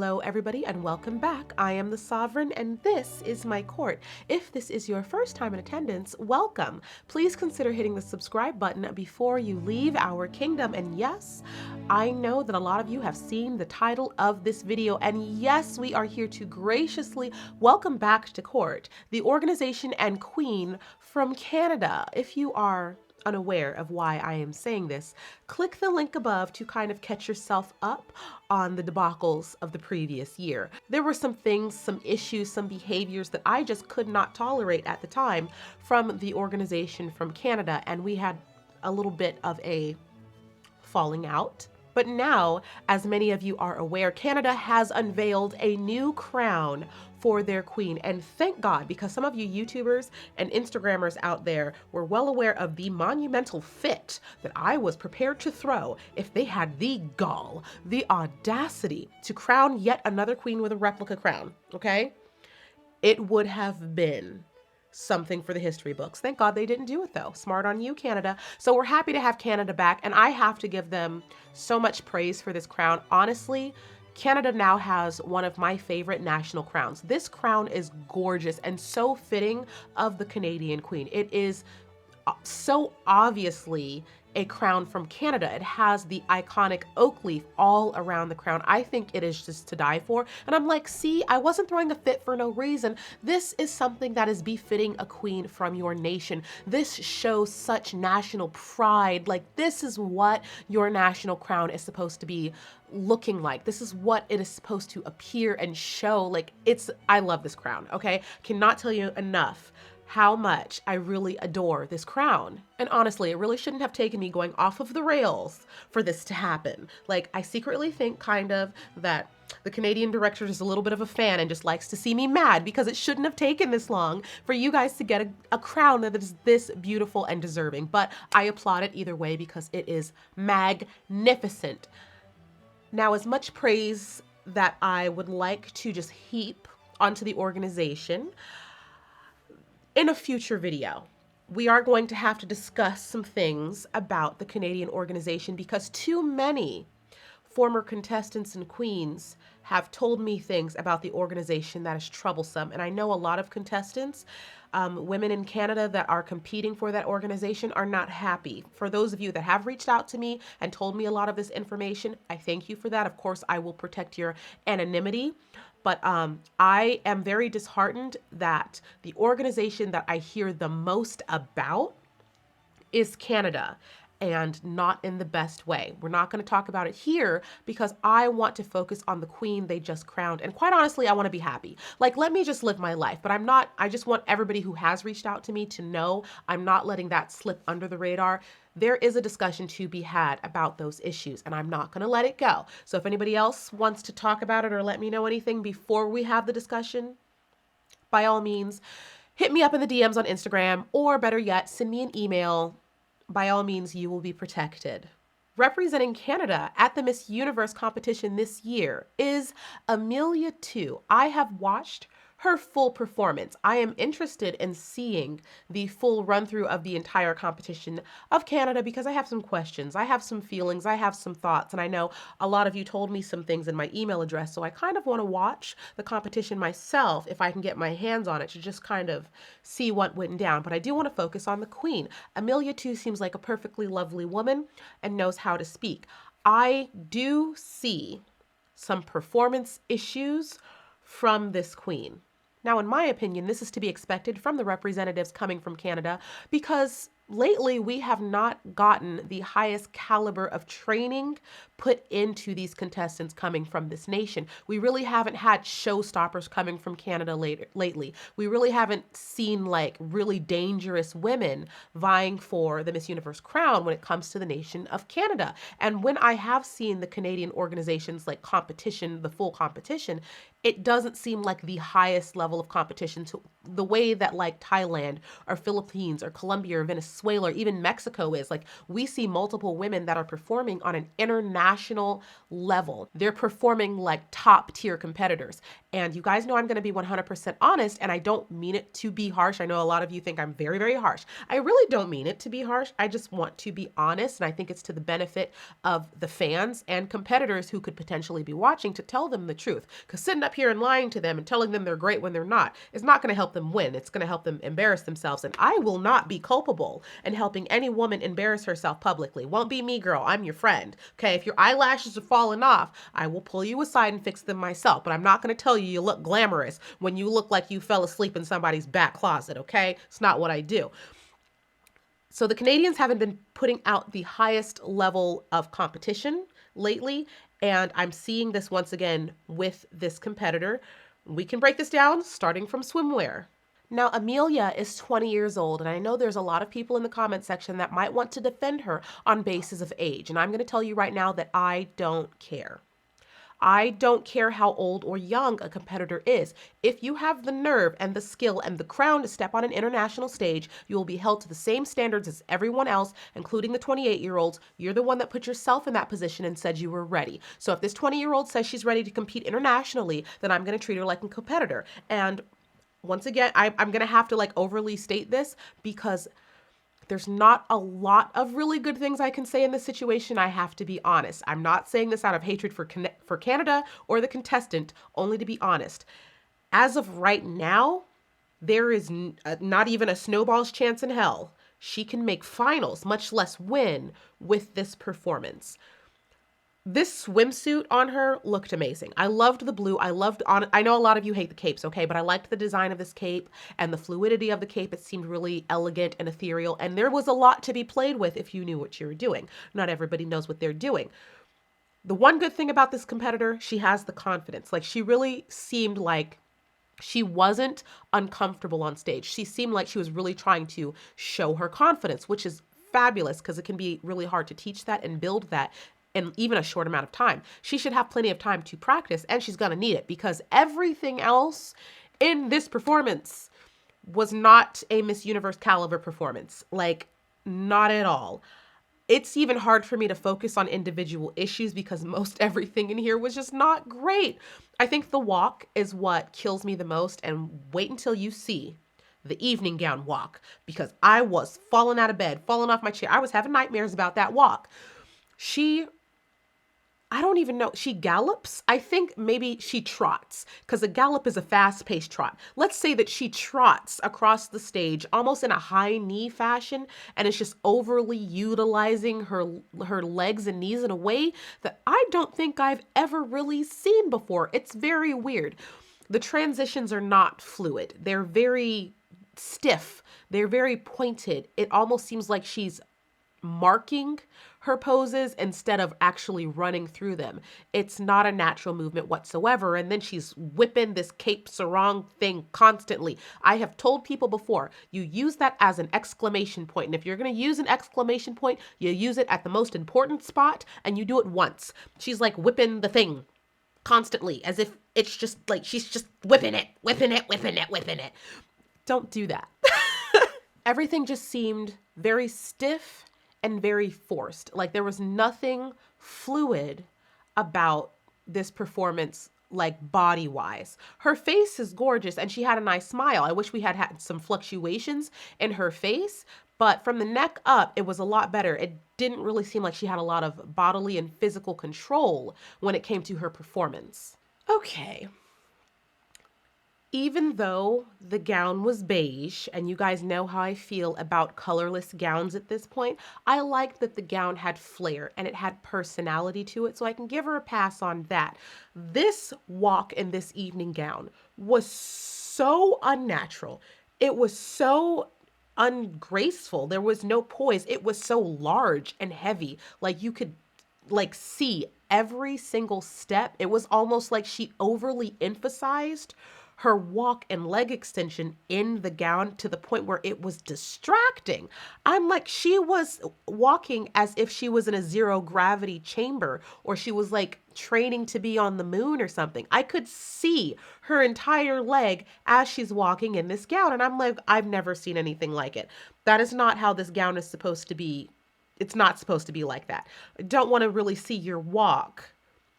Hello, everybody, and welcome back. I am the Sovereign, and this is my court. If this is your first time in attendance, welcome. Please consider hitting the subscribe button before you leave our kingdom. And yes, I know that a lot of you have seen the title of this video, and yes, we are here to graciously welcome back to court the organization and queen from Canada. If you are unaware of why I am saying this, click the link above to kind of catch yourself up on the debacles of the previous year. There were some things, some issues, some behaviors that I just could not tolerate at the time from the organization from Canada, and we had a little bit of a falling out. But now, as many of you are aware, Canada has unveiled a new crown for their queen. And thank God, because some of you YouTubers and Instagrammers out there were well aware of the monumental fit that I was prepared to throw if they had the gall, the audacity to crown yet another queen with a replica crown, okay? It would have been something for the history books. Thank God they didn't do it though. Smart on you, Canada. So we're happy to have Canada back, and I have to give them so much praise for this crown. Honestly, Canada now has one of my favorite national crowns. This crown is gorgeous and so fitting of the Canadian Queen. It is so obviously a crown from Canada. It has the iconic oak leaf all around the crown. I think it is just to die for. And I'm like, see, I wasn't throwing a fit for no reason. This is something that is befitting a queen from your nation. This shows such national pride. Like, this is what your national crown is supposed to be looking like. This is what it is supposed to appear and show. Like, I love this crown, okay? Cannot tell you enough how much I really adore this crown. And honestly, it really shouldn't have taken me going off of the rails for this to happen. Like, I secretly think kind of that the Canadian director is a little bit of a fan and just likes to see me mad, because it shouldn't have taken this long for you guys to get a crown that is this beautiful and deserving. But I applaud it either way because it is magnificent. Now, as much praise that I would like to just heap onto the organization, in a future video, we are going to have to discuss some things about the Canadian organization, because too many former contestants and queens have told me things about the organization that is troublesome. And I know a lot of contestants, women in Canada that are competing for that organization, are not happy. For those of you that have reached out to me and told me a lot of this information, I thank you for that. Of course, I will protect your anonymity. But I am very disheartened that the organization that I hear the most about is Canada, and not in the best way. We're not going to talk about it here because I want to focus on the queen they just crowned. And quite honestly, I want to be happy. Like, let me just live my life. But I just want everybody who has reached out to me to know I'm not letting that slip under the radar. There is a discussion to be had about those issues, and I'm not going to let it go. So if anybody else wants to talk about it or let me know anything before we have the discussion, by all means, hit me up in the DMs on Instagram, or better yet, send me an email. By all means, you will be protected. Representing Canada at the Miss Universe competition this year is Amelia 2. I have watched her full performance. I am interested in seeing the full run through of the entire competition of Canada because I have some questions, I have some feelings, I have some thoughts, and I know a lot of you told me some things in my email address, so I kind of want to watch the competition myself if I can get my hands on it to just kind of see what went down. But I do want to focus on the queen. Amelia 2 seems like a perfectly lovely woman and knows how to speak. I do see some performance issues from this queen. Now, in my opinion, this is to be expected from the representatives coming from Canada, because lately we have not gotten the highest caliber of training put into these contestants coming from this nation. We really haven't had showstoppers coming from Canada lately. We really haven't seen like really dangerous women vying for the Miss Universe crown when it comes to the nation of Canada. And when I have seen the Canadian organizations like competition, the full competition, it doesn't seem like the highest level of competition to the way that like Thailand or Philippines or Colombia or Venezuela Venezuela, or even Mexico is. Like, we see multiple women that are performing on an international level. They're performing like top tier competitors. And you guys know I'm going to be 100% honest, and I don't mean it to be harsh. I know a lot of you think I'm very, very harsh. I really don't mean it to be harsh. I just want to be honest, and I think it's to the benefit of the fans and competitors who could potentially be watching, to tell them the truth. Because sitting up here and lying to them and telling them they're great when they're not is not going to help them win. It's going to help them embarrass themselves. And I will not be culpable in helping any woman embarrass herself publicly. Won't be me, girl. I'm your friend. Okay, if your eyelashes are falling off, I will pull you aside and fix them myself. But I'm not going to tell you look glamorous when you look like you fell asleep in somebody's back closet, okay? It's not what I do. So the Canadians haven't been putting out the highest level of competition lately, and I'm seeing this once again with this competitor. We can break this down starting from swimwear. Now, Amelia is 20 years old, and I know there's a lot of people in the comment section that might want to defend her on basis of age, and I'm going to tell you right now that I don't care. I don't care how old or young a competitor is. If you have the nerve and the skill and the crown to step on an international stage, you will be held to the same standards as everyone else, including the 28-year-olds. You're the one that put yourself in that position and said you were ready. So if this 20-year-old says she's ready to compete internationally, then I'm going to treat her like a competitor. And once again, I'm going to have to like overly state this because there's not a lot of really good things I can say in this situation. I have to be honest. I'm not saying this out of hatred for Canada or the contestant, only to be honest. As of right now, there is not even a snowball's chance in hell she can make finals, much less win with this performance. This swimsuit on her looked amazing. I loved the blue. I know a lot of you hate the capes, okay, but I liked the design of this cape and the fluidity of the cape. It seemed really elegant and ethereal, and there was a lot to be played with if you knew what you were doing. Not everybody knows what they're doing. The one good thing about this competitor, she has the confidence. Like, she really seemed like she wasn't uncomfortable on stage. She seemed like she was really trying to show her confidence, which is fabulous because it can be really hard to teach that and build that in even a short amount of time. She should have plenty of time to practice, and she's going to need it because everything else in this performance was not a Miss Universe caliber performance. Like, not at all. It's even hard for me to focus on individual issues because most everything in here was just not great. I think the walk is what kills me the most, and wait until you see the evening gown walk because I was falling out of bed, falling off my chair. I was having nightmares about that walk. I don't even know. She gallops. I think maybe she trots because a gallop is a fast-paced trot. Let's say that she trots across the stage almost in a high knee fashion and is just overly utilizing her legs and knees in a way that I don't think I've ever really seen before. It's very weird. The transitions are not fluid. They're very stiff. They're very pointed. It almost seems like she's marking her poses instead of actually running through them. It's not a natural movement whatsoever. And then she's whipping this cape sarong thing constantly. I have told people before, you use that as an exclamation point. And if you're going to use an exclamation point, you use it at the most important spot and you do it once. She's like whipping the thing constantly as if it's just like she's just whipping it, whipping it, whipping it, whipping it. Don't do that. Everything just seemed very stiff and very forced. Like, there was nothing fluid about this performance, like body-wise. Her face is gorgeous and she had a nice smile. I wish we had had some fluctuations in her face, but from the neck up, it was a lot better. It didn't really seem like she had a lot of bodily and physical control when it came to her performance. Okay. Even though the gown was beige, and you guys know how I feel about colorless gowns at this point, I liked that the gown had flair and it had personality to it, so I can give her a pass on that. This walk in this evening gown was so unnatural. It was so ungraceful. There was no poise. It was so large and heavy. Like, you could see every single step. It was almost like she overly emphasized her walk and leg extension in the gown to the point where it was distracting. I'm like, she was walking as if she was in a zero gravity chamber, or she was like training to be on the moon or something. I could see her entire leg as she's walking in this gown. And I'm like, I've never seen anything like it. That is not how this gown is supposed to be. It's not supposed to be like that. I don't want to really see your walk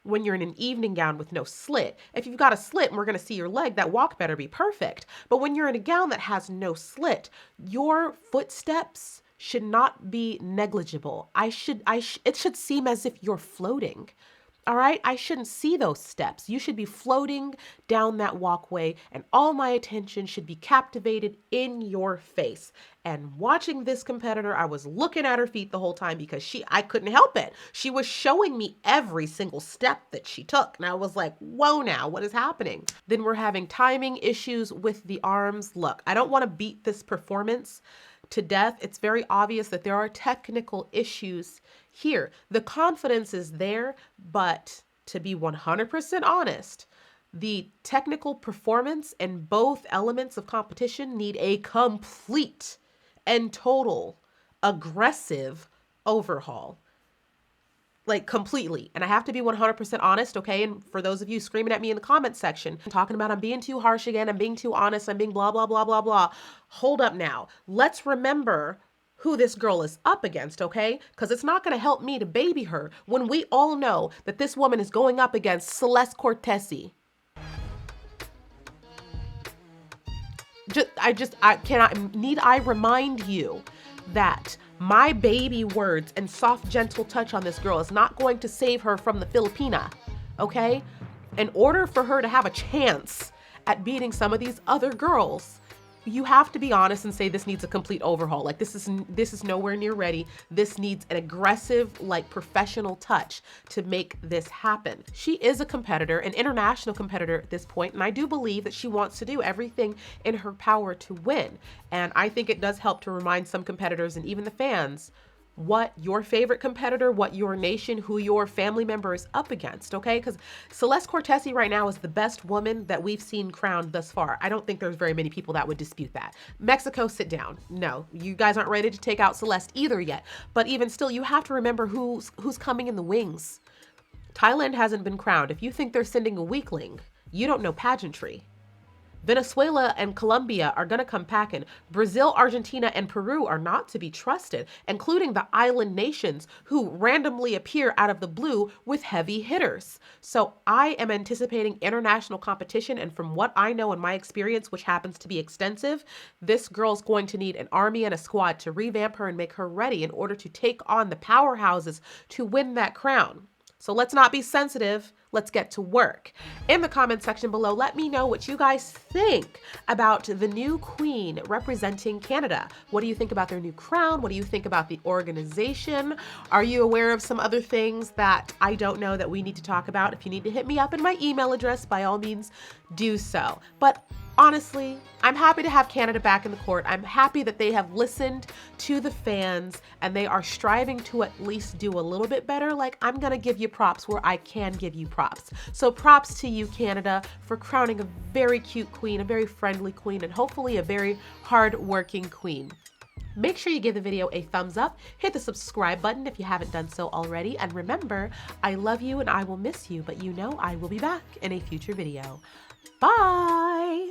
when you're in an evening gown with no slit. If you've got a slit and we're going to see your leg, that walk better be perfect. But when you're in a gown that has no slit, your footsteps should not be negligible. It should seem as if you're floating. All right, I shouldn't see those steps. You should be floating down that walkway, and all my attention should be captivated in your face. And watching this competitor, I was looking at her feet the whole time because I couldn't help it. She was showing me every single step that she took. And I was like, whoa now, what is happening? Then we're having timing issues with the arms. Look, I don't want to beat this performance to death. It's very obvious that there are technical issues here. The confidence is there, but to be 100% honest, the technical performance and both elements of competition need a complete and total aggressive overhaul. Like completely. And I have to be 100% honest, okay? And for those of you screaming at me in the comments section, talking about I'm being too harsh again, I'm being too honest, I'm being blah, blah, blah, blah, blah. Hold up now. Let's remember who this girl is up against, okay? Because it's not going to help me to baby her when we all know that this woman is going up against Celeste Cortesi. Need I remind you that my baby words and soft, gentle touch on this girl is not going to save her from the Filipina, okay? In order for her to have a chance at beating some of these other girls, you have to be honest and say this needs a complete overhaul. Like this is nowhere near ready. This needs an aggressive, like professional touch to make this happen. She is a competitor, an international competitor at this point, and I do believe that she wants to do everything in her power to win. And I think it does help to remind some competitors and even the fans what your favorite competitor, what your nation, who your family member is up against, okay? Because Celeste Cortesi right now is the best woman that we've seen crowned thus far. I don't think there's very many people that would dispute that. Mexico, sit down. No, you guys aren't ready to take out Celeste either yet. But even still, you have to remember who's coming in the wings. Thailand hasn't been crowned. If you think they're sending a weakling, you don't know pageantry. Venezuela and Colombia are going to come packing. Brazil, Argentina, and Peru are not to be trusted, including the island nations who randomly appear out of the blue with heavy hitters. So I am anticipating international competition, and from what I know in my experience, which happens to be extensive, this girl's going to need an army and a squad to revamp her and make her ready in order to take on the powerhouses to win that crown. So let's not be sensitive. Let's get to work. In the comment section below, let me know what you guys think about the new queen representing Canada. What do you think about their new crown? What do you think about the organization? Are you aware of some other things that I don't know that we need to talk about? If you need to hit me up in my email address, by all means, do so. But honestly, I'm happy to have Canada back in the court. I'm happy that they have listened to the fans and they are striving to at least do a little bit better. Like, I'm gonna give you props where I can give you props. So props to you, Canada, for crowning a very cute queen, a very friendly queen, and hopefully a very hard-working queen. Make sure you give the video a thumbs up, hit the subscribe button if you haven't done so already, and remember, I love you and I will miss you, but you know I will be back in a future video. Bye!